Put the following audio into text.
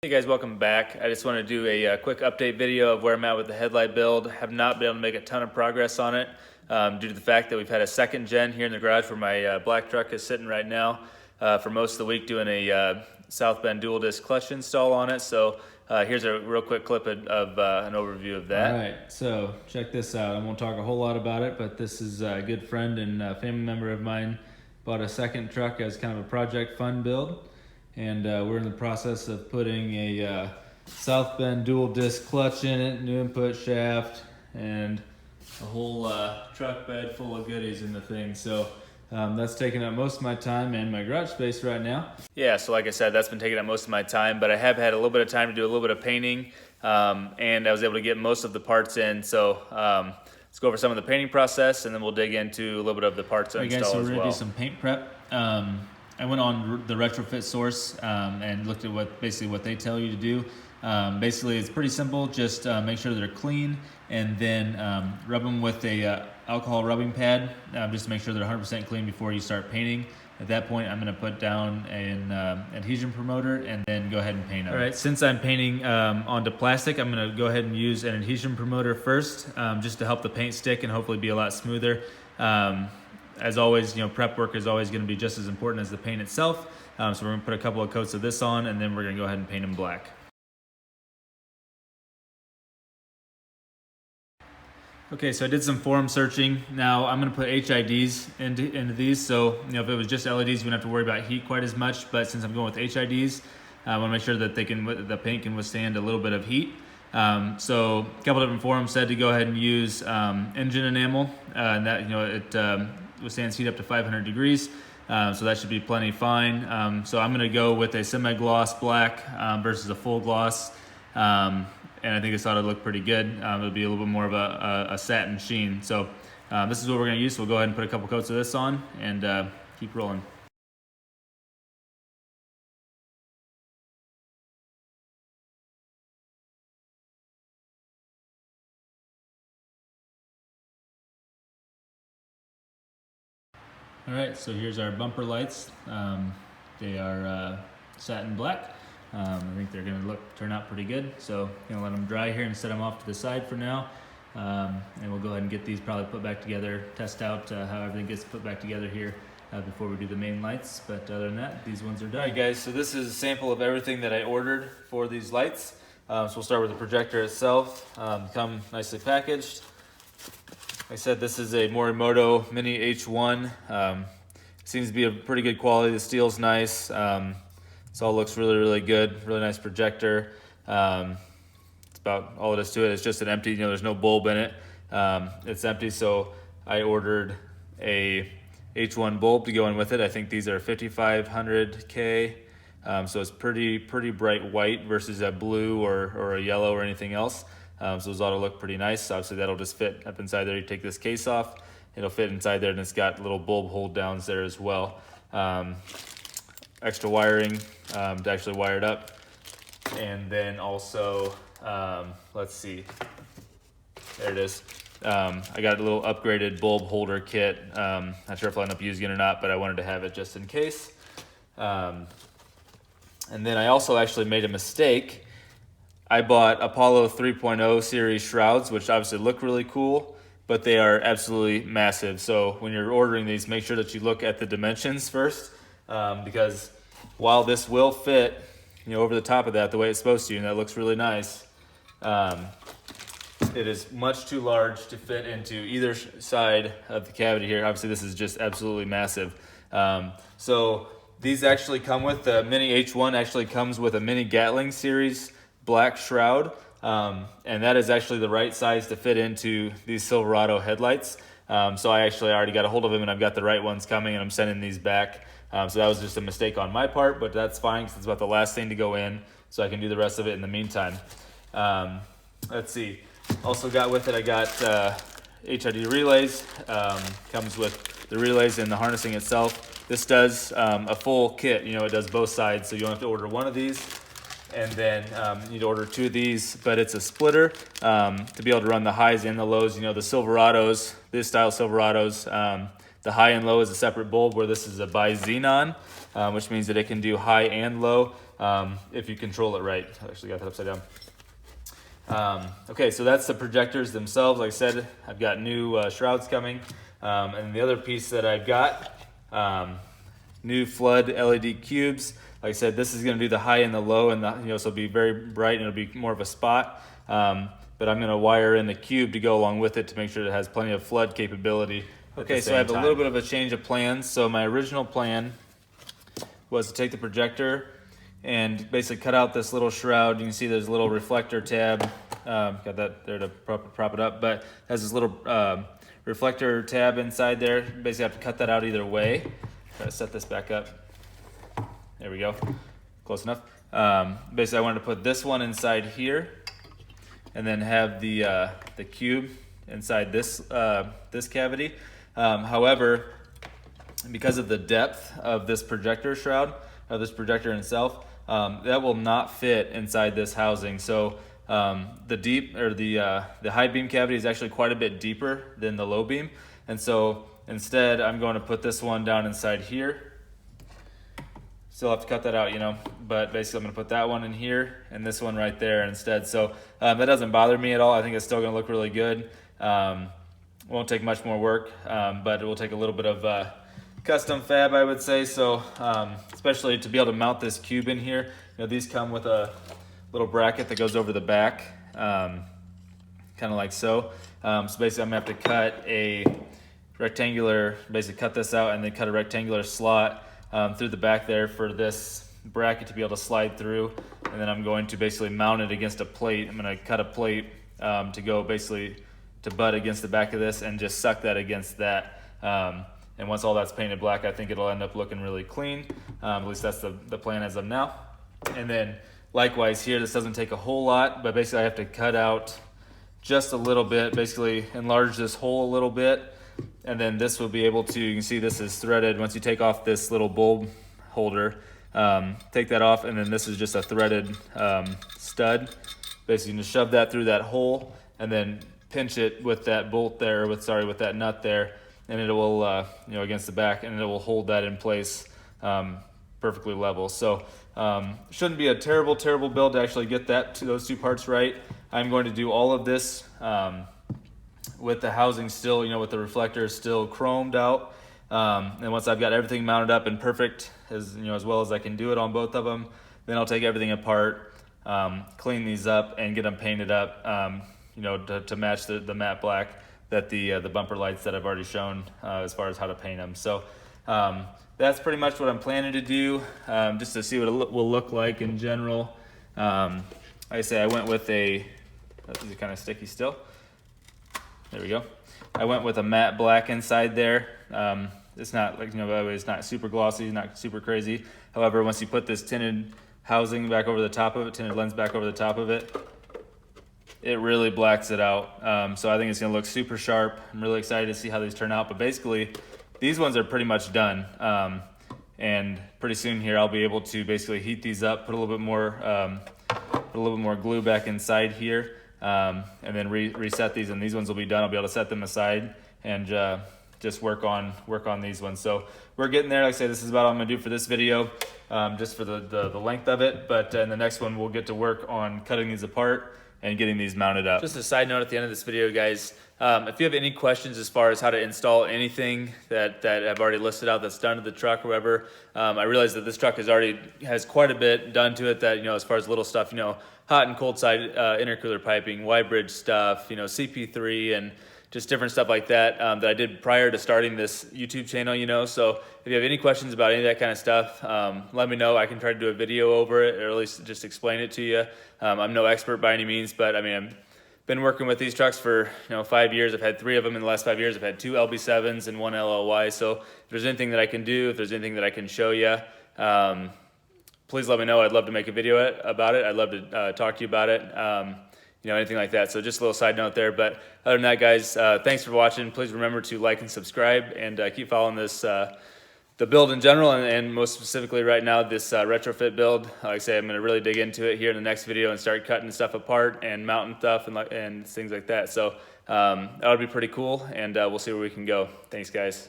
Hey guys, welcome back. I just want to do a quick update video of where I'm at with the headlight build. Have not been able to make a ton of progress on it due to the fact that we've had a second gen here in the garage where my black truck is sitting right now for most of the week doing a South Bend dual disc clutch install on it. So here's a real quick clip of an overview of that. All right, so check this out. I won't talk a whole lot about it, but this is a good friend and family member of mine. Bought a second truck as kind of a project fund build. And we're in the process of putting a South Bend dual disc clutch in it, new input shaft, and a whole truck bed full of goodies in the thing. So that's taking up most of my time and my garage space right now. Yeah, so like I said, that's been taking up most of my time, but I have had a little bit of time to do a little bit of painting, and I was able to get most of the parts in. So let's go over some of the painting process, and then we'll dig into a little bit of the parts install as well. Okay, so we're gonna do some paint prep. I went on the retrofit source and looked at basically what they tell you to do. Basically, it's pretty simple. Just make sure they're clean, and then rub them with a alcohol rubbing pad, just to make sure they're 100% clean before you start painting. At that point, I'm going to put down an adhesion promoter and then go ahead and paint them. All right, since I'm painting onto plastic, I'm going to go ahead and use an adhesion promoter first, just to help the paint stick and hopefully be a lot smoother. As always, prep work is always going to be just as important as the paint itself. So we're going to put a couple of coats of this on, and then we're going to go ahead and paint them black. Okay, so I did some forum searching. Now I'm going to put HIDs into these. So if it was just LEDs, you wouldn't have to worry about heat quite as much. But since I'm going with HIDs, I want to make sure that the paint can withstand a little bit of heat. So a couple different forums said to go ahead and use engine enamel, and that it withstands heat up to 500 degrees, so that should be plenty fine. So I'm going to go with a semi-gloss black versus a full gloss, and I think this ought to look pretty good. It'll be a little bit more of a satin sheen. So this is what we're going to use. So we'll go ahead and put a couple coats of this on and keep rolling. All right, so here's our bumper lights. They are satin black. I think they're going to turn out pretty good. So let them dry here and set them off to the side for now. And we'll go ahead and get these probably put back together, test out how everything gets put back together here before we do the main lights. But other than that, these ones are done. All right, guys, so this is a sample of everything that I ordered for these lights. So we'll start with the projector itself. Come nicely packaged. Like I said, this is a Morimoto Mini H1. Seems to be a pretty good quality. The steel's nice. This all looks really, really good. Really nice projector. It's about all it is to it. It's just an empty, there's no bulb in it. It's empty, so I ordered a H1 bulb to go in with it. I think these are 5500K. So it's pretty bright white versus a blue or a yellow or anything else. So those ought to look pretty nice. Obviously that'll just fit up inside there. You take this case off, it'll fit inside there, and it's got little bulb hold downs there as well. Extra wiring to actually wire it up. And then also, let's see, there it is. I got a little upgraded bulb holder kit. Not sure if I'll end up using it or not, but I wanted to have it just in case. And then I also actually made a mistake. I bought Apollo 3.0 series shrouds, which obviously look really cool, but they are absolutely massive. So when you're ordering these, make sure that you look at the dimensions first, because while this will fit, over the top of that the way it's supposed to, and that looks really nice, it is much too large to fit into either side of the cavity here. Obviously, this is just absolutely massive. So these actually come with the Mini H1. Actually comes with a Mini Gatling series black shroud, and that is actually the right size to fit into these Silverado headlights. So I actually already got a hold of them, and I've got the right ones coming, and I'm sending these back. So that was just a mistake on my part, but that's fine because it's about the last thing to go in, so I can do the rest of it in the meantime. Let's see. Also got with it, I got HID relays. Comes with the relays and the harnessing itself. This does a full kit. It does both sides, so you don't have to order one of these. And then you need to order two of these, but it's a splitter to be able to run the highs and the lows. The Silverados, this style Silverados, The high and low is a separate bulb, where this is a bi-xenon, which means that it can do high and low if you control it right. I actually got that upside down. Okay, so that's the projectors themselves. Like I said, I've got new shrouds coming. And the other piece that I've got, new flood LED cubes. Like I said, this is going to do the high and the low, and so it'll be very bright and it'll be more of a spot. But I'm going to wire in the cube to go along with it to make sure it has plenty of flood capability. Okay, so I have a little bit of a change of plans. So my original plan was to take the projector and basically cut out this little shroud. You can see there's a little reflector tab. Got that there to prop it up, but it has this little reflector tab inside there. Basically, I have to cut that out either way. Try to set this back up. There we go. Close enough. Basically, I wanted to put this one inside here, and then have the cube inside this this cavity. However, because of the depth of this projector shroud, or this projector itself, that will not fit inside this housing. So the high beam cavity is actually quite a bit deeper than the low beam, and so instead I'm going to put this one down inside here. Still have to cut that out, but basically I'm going to put that one in here and this one right there instead. So that doesn't bother me at all. I think it's still going to look really good. Won't take much more work, but it will take a little bit of custom fab, I would say. So especially to be able to mount this cube in here, these come with a little bracket that goes over the back, kind of like so. So basically I'm gonna have to cut a rectangular, basically cut this out and then cut a rectangular slot through the back there for this bracket to be able to slide through. And then I'm going to basically mount it against a plate. I'm gonna cut a plate to go basically to butt against the back of this and just suck that against that. And once all that's painted black, I think it'll end up looking really clean. At least that's the plan as of now. And then likewise here, this doesn't take a whole lot, but basically I have to cut out just a little bit, basically enlarge this hole a little bit. And then this will be able to, you can see this is threaded. Once you take off this little bulb holder, take that off, and then this is just a threaded stud. Basically you can just shove that through that hole and then pinch it with that bolt there, with that nut there, and it will, against the back, and it will hold that in place perfectly level. So shouldn't be a terrible build to actually get those two parts right. I'm going to do all of this with the housing still, with the reflector still chromed out. And once I've got everything mounted up and perfect, as well as I can do it on both of them, then I'll take everything apart, clean these up, and get them painted up, to match the matte black that the bumper lights that I've already shown as far as how to paint them. So that's pretty much what I'm planning to do, just to see what it will look like in general. Like I say, I went with this is kind of sticky still. There we go. I went with a matte black inside there. It's not like, it's not super glossy, not super crazy. However, once you put this tinted housing back over the top of it, tinted lens back over the top of it, it really blacks it out. So I think it's gonna look super sharp. I'm really excited to see how these turn out, but basically these ones are pretty much done. And pretty soon here, I'll be able to basically heat these up, put a little bit more glue back inside here, and then reset these, and these ones will be done. I'll be able to set them aside and just work on these ones. So we're getting there. Like I say, this is about all I'm gonna do for this video, just for the length of it. But in the next one, we'll get to work on cutting these apart and getting these mounted up. Just a side note at the end of this video, guys, if you have any questions as far as how to install anything that I've already listed out that's done to the truck or whatever, I realize that this truck has quite a bit done to it that, as far as little stuff, hot and cold side intercooler piping, Y-bridge stuff, CP3, and just different stuff like that that I did prior to starting this YouTube channel, So if you have any questions about any of that kind of stuff, let me know. I can try to do a video over it, or at least just explain it to you. I'm no expert by any means, but I've been working with these trucks for 5 years. I've had 3 of them in the last 5 years. I've had 2 LB7s and 1 LLY. So if there's anything that I can do, if there's anything that I can show you, please let me know. I'd love to make a video about it. I'd love to talk to you about it. Anything like that. So just a little side note there. But other than that, guys, thanks for watching. Please remember to like and subscribe, and keep following this, the build in general, and most specifically right now, this retrofit build. Like I say, I'm going to really dig into it here in the next video and start cutting stuff apart and mounting stuff and things like that. So that would be pretty cool, and we'll see where we can go. Thanks, guys.